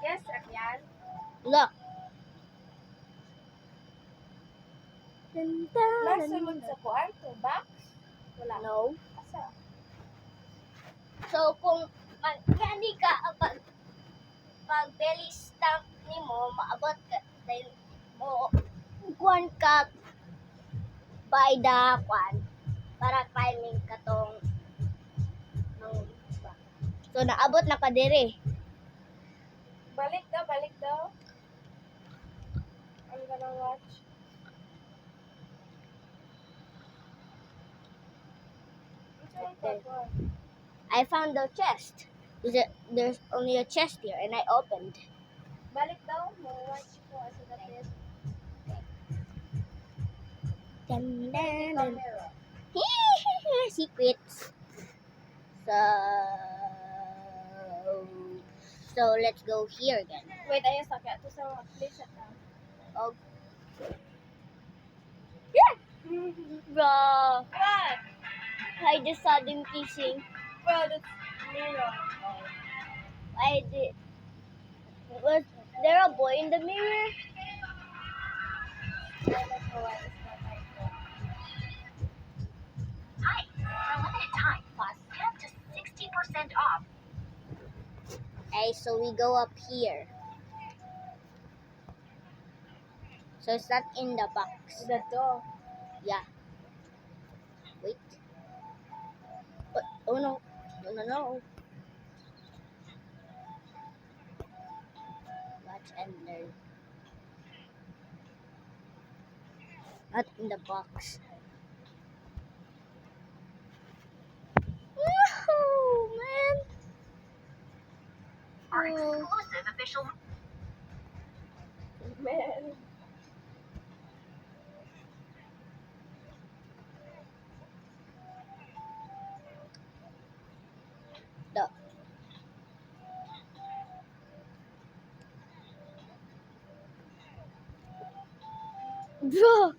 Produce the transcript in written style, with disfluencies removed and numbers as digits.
Yes, sakyan. Look. Nasulod sa kuan to box? Wala. No. Asa? So kung magkani ka pag belly stamp nimo maabot ka dahil mo kuan ka by the kuan para climbing katong so naabot na ka dire. Balik daw. I'm gonna watch. Okay. I found the chest. There's only a chest here and I opened. Balik daw, mo watch ko asa dapat. Dun, dun, dun. Camera. Secrets. So let's go here again. Wait, ayun sakya to sa place at now. Oh. Yeah. Bro, What? I just saw them kissing. Well, that's mirror. I did. Was there a boy in the mirror? Hi, for a limited time, plus 10 to 60% off. Okay, so we go up here. So it's not in the box. Dato. Yeah. Wait. Oh no. No. Watch and learn. Not in the box. Woohoo, man. Our Oh. exclusive official. Man. The. Bro.